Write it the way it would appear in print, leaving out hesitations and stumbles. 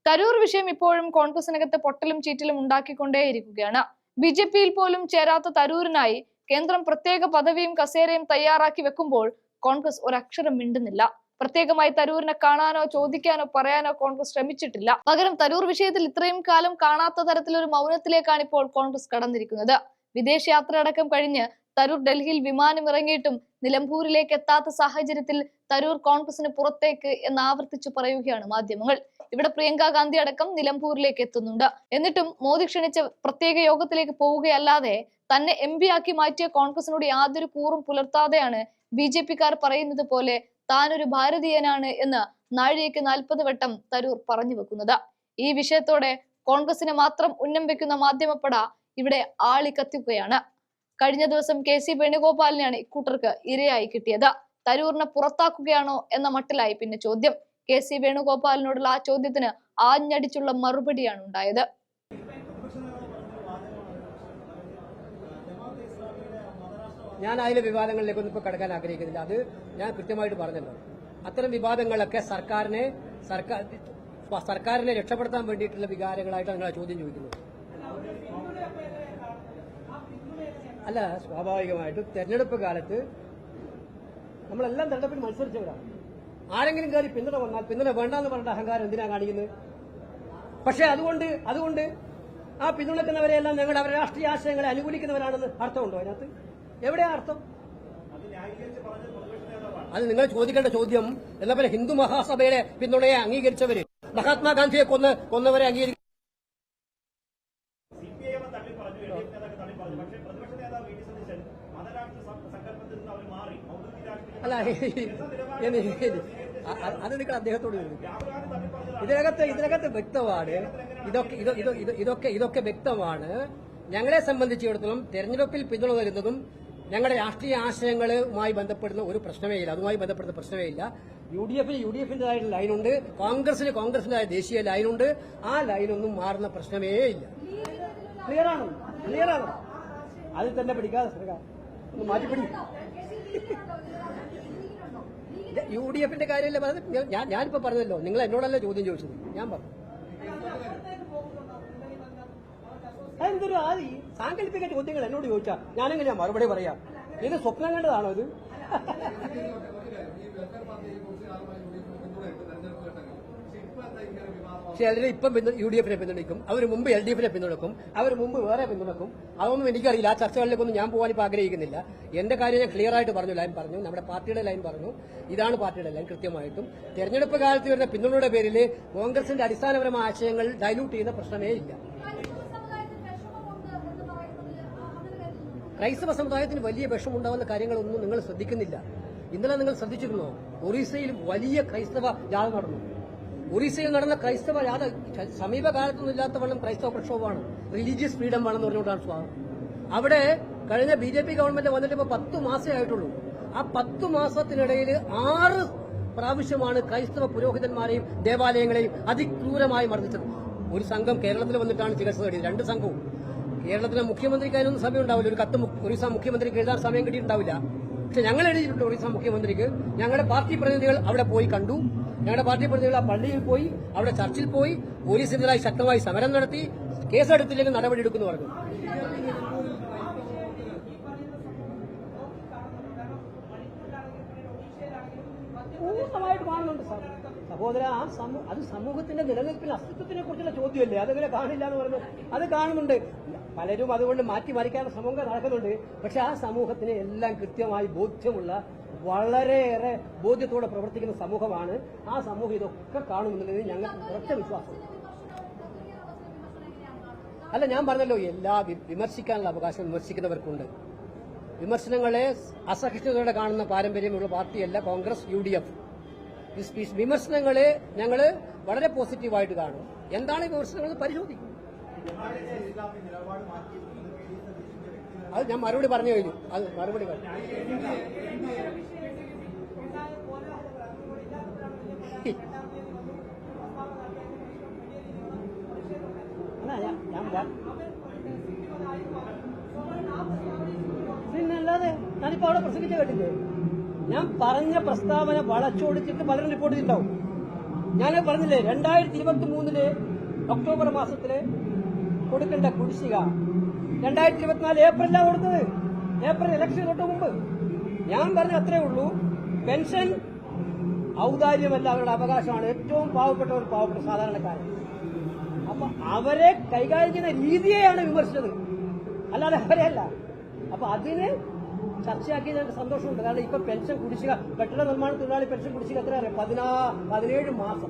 തരൂർ വിഷയം ഇപ്പോഴും കോൺഗ്രസിനകത്ത് പൊട്ടലും ചീറ്റലും ഉണ്ടാക്കിക്കൊണ്ടേയിരിക്കുകയാണ്. ബിജെപിയിൽ പോലും ചേരാത്ത തരൂരിനായി കേന്ദ്രം പ്രത്യേക പദവിയും കസേരയും തയ്യാറാക്കി വെക്കുമ്പോൾ കോൺഗ്രസ് ഒരക്ഷരം മിണ്ടുന്നില്ല. പ്രത്യേകമായി തരൂരിനെ കാണാനോ ചോദിക്കാനോ പറയാനോ കോൺഗ്രസ് ശ്രമിച്ചിട്ടില്ല. പകരം തരൂർ വിഷയത്തിൽ ഇത്രയും കാലം കാണാത്ത തരത്തിലൊരു മൗനത്തിലേക്കാണ് ഇപ്പോൾ കോൺഗ്രസ് കടന്നിരിക്കുന്നത്. വിദേശയാത്ര അടക്കം കഴിഞ്ഞ് തരൂർ ഡൽഹിയിൽ വിമാനം ഇറങ്ങിയിട്ടും നിലമ്പൂരിലേക്ക് എത്താത്ത സാഹചര്യത്തിൽ തരൂർ കോൺഗ്രസിന് പുറത്തേക്ക് എന്ന് ആവർത്തിച്ചു പറയുകയാണ് മാധ്യമങ്ങൾ. ഇവിടെ പ്രിയങ്ക ഗാന്ധി അടക്കം നിലമ്പൂരിലേക്ക് എത്തുന്നുണ്ട്. എന്നിട്ടും മോദി ക്ഷണിച്ച പ്രത്യേക യോഗത്തിലേക്ക് പോവുകയല്ലാതെ തന്നെ MP ആക്കി മാറ്റിയ കോൺഗ്രസിനോട് യാതൊരു കൂറും പുലർത്താതെയാണ് BJP-ക്കാർ പറയുന്നത് പോലെ താനൊരു ഭാരതീയനാണ് എന്ന് നാഴികയ്ക്ക് 40 വട്ടം തരൂർ പറഞ്ഞു വെക്കുന്നത്. ഈ വിഷയത്തോടെ കോൺഗ്രസിനെ മാത്രം ഉന്നം വെക്കുന്ന മാധ്യമപ്പട ഇവിടെ ആളിക്കത്തിക്കുകയാണ്. കഴിഞ്ഞ ദിവസം KC വേണുഗോപാലിനെയാണ് ഇക്കൂട്ടർക്ക് ഇരയായി കിട്ടിയത്. തരൂരിനെ പുറത്താക്കുകയാണോ എന്ന മട്ടിലായി പിന്നെ ചോദ്യം. KC വേണുഗോപാലിനോടുള്ള ആ ചോദ്യത്തിന് ആഞ്ഞടിച്ചുള്ള മറുപടിയാണ് ഉണ്ടായത്. ഞാൻ അതിലെ വിവാദങ്ങളിലേക്കൊന്നും ഇപ്പോൾ കടക്കാൻ ആഗ്രഹിക്കുന്നില്ല. അത് ഞാൻ കൃത്യമായിട്ട് പറഞ്ഞല്ലോ. അത്തരം വിവാദങ്ങളൊക്കെ സർക്കാരിനെ രക്ഷപ്പെടുത്താൻ വേണ്ടിയിട്ടുള്ള വികാരങ്ങളായിട്ടാണ് നിങ്ങൾ ചോദ്യം ചോദിക്കുന്നത്. അല്ല, സ്വാഭാവികമായിട്ടും തെരഞ്ഞെടുപ്പ് കാലത്ത് നമ്മളെല്ലാം തെരഞ്ഞെടുപ്പിൽ മത്സരിച്ചവരാണ്. ആരെങ്കിലും കയറി പിന്തുണ വന്നാൽ പിന്തുണ വേണ്ടെന്ന് പറഞ്ഞ അഹങ്കാരം എന്തിനാ കാണിക്കുന്നത്? പക്ഷെ അതുകൊണ്ട് ആ പിന്തുണക്കുന്നവരെല്ലാം ഞങ്ങളുടെ അവരുടെ രാഷ്ട്രീയ ആശയങ്ങളെ അനുകൂലിക്കുന്നവരാണെന്ന് അർത്ഥമുണ്ടോ? അതിനകത്ത് എവിടെയാ അർത്ഥം? അത് നിങ്ങൾ ചോദിക്കേണ്ട ചോദ്യം. എന്നാ പോലെ ഹിന്ദു മഹാസഭയുടെ പിന്തുണയെ അംഗീകരിച്ചവര്, മഹാത്മാഗാന്ധിയെ കൊന്നവരെ അംഗീകരിക്കും. അല്ല, അത് നിങ്ങൾ അദ്ദേഹത്തോട് വരുന്നു. ഇതിനകത്ത് വ്യക്തമാണ്. ഇതൊക്കെ വ്യക്തമാണ്. ഞങ്ങളെ സംബന്ധിച്ചിടത്തോളം തെരഞ്ഞെടുപ്പിൽ പിന്തുണ തരുന്നതും ഞങ്ങളുടെ രാഷ്ട്രീയ ആശയങ്ങളുമായി ബന്ധപ്പെടുന്ന ഒരു പ്രശ്നമേ ഇല്ല. അതുമായി ബന്ധപ്പെടുന്ന പ്രശ്നമേ ഇല്ല. യുഡിഎഫിന്റേതായിട്ടുള്ള ലൈനുണ്ട്, കോൺഗ്രസിന്റേതായ ദേശീയ ലൈനുണ്ട്. ആ ലൈനൊന്നും മാറുന്ന പ്രശ്നമേ ഇല്ല. ക്ലിയറാണ്. അതിൽ തന്നെ പിടിക്കാതെ സർക്കാർ ഒന്ന് മാറ്റിപ്പിടി. UDF-ന്റെ കാര്യമല്ലേ പറഞ്ഞത്? ഞാനിപ്പോ പറഞ്ഞല്ലോ, നിങ്ങൾ എന്നോടല്ല ചോദ്യം ചോദിച്ചത്, ഞാൻ പറഞ്ഞു. അതെന്തൊരു സാങ്കല്പിക ചോദ്യങ്ങൾ എന്നോട് ചോദിച്ചാ ഞാനെങ്ങനെയാ മറുപടി പറയാം? ഇത് സ്വപ്നം കണ്ടതാണോ ഇത്? ചിലര് ഇപ്പം UDF-നെ പിന്തുണയ്ക്കും, അവർ മുമ്പ് LDF-നെ പിന്തുണക്കും, അവർ മുമ്പ് വേറെ പിന്തുണക്കും. അതൊന്നും എനിക്കറിയില്ല. ആ ചർച്ചകളിലേക്കൊന്നും ഞാൻ പോകാൻ ഇപ്പൊ ആഗ്രഹിക്കുന്നില്ല. എന്റെ കാര്യം ഞാൻ ക്ലിയർ ആയിട്ട് പറഞ്ഞു, ലൈൻ പറഞ്ഞു, നമ്മുടെ പാർട്ടിയുടെ ലൈൻ പറഞ്ഞു. ഇതാണ് പാർട്ടിയുടെ ലൈൻ. കൃത്യമായിട്ടും തെരഞ്ഞെടുപ്പ് കാലത്ത് വരുന്ന പിന്തുണയുടെ പേരിൽ കോൺഗ്രസിന്റെ അടിസ്ഥാനപരമായ ആശയങ്ങൾ ഡൈലൂട്ട് ചെയ്യുന്ന പ്രശ്നമേ ഇല്ല. ക്രൈസ്തവ സമുദായത്തിന് വലിയ വിഷമുണ്ടാവുന്ന കാര്യങ്ങളൊന്നും നിങ്ങൾ ശ്രദ്ധിക്കുന്നില്ല. ഇന്നലെ നിങ്ങൾ ശ്രദ്ധിച്ചിരുന്നോ? ഒറീസയിൽ വലിയ ക്രൈസ്തവ ജാഥ നടന്നു. ഒറീസയിൽ നടന്ന ക്രൈസ്തവ ജാഥ സമീപകാലത്തൊന്നും ഇല്ലാത്തവണ്ണം ക്രൈസ്തവ പ്രക്ഷോഭമാണ്. റിലീജിയസ് ഫ്രീഡം ആണെന്ന് പറഞ്ഞുകൊണ്ടാണ് സ്വാഗതം. അവിടെ കഴിഞ്ഞ BJP ഗവൺമെന്റ് വന്നിട്ട് ഇപ്പോൾ 10 മാസമേ ആയിട്ടുള്ളൂ. ആ 10 മാസത്തിനിടയിൽ 6 പ്രാവശ്യമാണ് ക്രൈസ്തവ പുരോഹിതന്മാരെയും ദേവാലയങ്ങളെയും അതിക്രൂരമായി മർദ്ദിച്ചത്. ഒരു സംഘം കേരളത്തിൽ വന്നിട്ടാണ് ചികിത്സ തേടിയത്. 2 സംഘവും. കേരളത്തിലെ മുഖ്യമന്ത്രിക്ക് അതിനൊന്നും സമയം ഉണ്ടാവില്ല. ഒരു കത്ത് ഒറീസ മുഖ്യമന്ത്രിക്ക് എഴുതാൻ സമയം കിട്ടിയിട്ടുണ്ടാവില്ല. പക്ഷെ ഞങ്ങൾ എഴുതിയിട്ടുണ്ട് ഒറീസ മുഖ്യമന്ത്രിക്ക്. ഞങ്ങളുടെ പാർട്ടി പ്രതിനിധികൾ അവിടെ പോയി കണ്ടു. ഞങ്ങളുടെ പാർട്ടി പ്രതിനിധികൾ ആ പള്ളിയിൽ പോയി, അവിടെ ചർച്ചിൽ പോയി, പോലീസിനെതിരായി ശക്തമായി സമരം നടത്തി. കേസെടുത്തില്ലെങ്കിൽ നടപടിയെടുക്കുമെന്ന് പറഞ്ഞു. പൂർണ്ണമായിട്ട് കാണുന്നുണ്ട് സഹോദര. അത് സമൂഹത്തിന്റെ നിലനിൽപ്പിന് അസ്തിത്വത്തിനെ കുറിച്ചുള്ള ചോദ്യമല്ലേ? അതെങ്ങനെ കാണില്ല എന്ന് പറഞ്ഞു. അത് കാണുന്നുണ്ട്. പലരും അതുകൊണ്ട് മാറ്റിമറിക്കാനുള്ള ശ്രമങ്ങൾ നടക്കുന്നുണ്ട്. പക്ഷെ ആ സമൂഹത്തിന് എല്ലാം കൃത്യമായി ബോധ്യമുള്ള, വളരെയേറെ ബോധ്യത്തോടെ പ്രവർത്തിക്കുന്ന സമൂഹമാണ്. ആ സമൂഹം ഇതൊക്കെ കാണുമെന്നുള്ളത് ഞങ്ങൾക്ക് ഉറച്ച വിശ്വാസം. അല്ല, ഞാൻ പറഞ്ഞല്ലോ, എല്ലാ വിമർശിക്കാനുള്ള അവകാശം വിമർശിക്കുന്നവർക്കുണ്ട്. വിമർശനങ്ങളെ അസഹിഷ്ണുതയോടെ കാണുന്ന പാരമ്പര്യമുള്ള പാർട്ടിയല്ല കോൺഗ്രസ്, UDF. വിമർശനങ്ങളെ ഞങ്ങൾ വളരെ പോസിറ്റീവായിട്ട് കാണും. എന്താണ് ഈ വിമർശനങ്ങൾ പരിശോധിക്കും. അത് ഞാൻ മറുപടി പറഞ്ഞു കഴിഞ്ഞു. അത് മറുപടി പറഞ്ഞു. പിന്നല്ലാതെ ഞാനിപ്പോ അവിടെ പ്രസംഗിച്ച കേട്ടില്ലേ? ഞാൻ പറഞ്ഞ പ്രസ്താവന വളച്ചൊടിച്ചിട്ട് പലരും റിപ്പോർട്ട് ചെയ്തിട്ടുണ്ടാവും. ഞാൻ പറഞ്ഞില്ലേ 2023 ഒക്ടോബർ മാസത്തില് കൊടുക്കേണ്ട കുടിശ്ശിക 2024 ഏപ്രിലാണ് കൊടുത്തത്. ഏപ്രിൽ ഇലക്ഷൻ തൊട്ട് മുമ്പ്. ഞാൻ പറഞ്ഞ അത്രേ ഉള്ളൂ, പെൻഷൻ ഔദാര്യമല്ല, അവരുടെ അവകാശമാണ്. ഏറ്റവും പാവപ്പെട്ടവർ പാവപ്പെട്ട സാധാരണക്കാരൻ. അപ്പൊ അവരെ കൈകാര്യം ചെയ്യുന്ന രീതിയെയാണ് വിമർശിച്ചത്, അല്ലാതെ അവരെയല്ല. അപ്പൊ അതിന് ചർച്ചയാക്കിയത് എനിക്ക് സന്തോഷമുണ്ട്. കാരണം ഇപ്പൊ പെൻഷൻ കുടിശ്ശിക, കെട്ടിട നിർമ്മാണ തൊഴിലാളി പെൻഷൻ കുടിശ്ശിക എത്ര അറിയാം? 17 മാസം.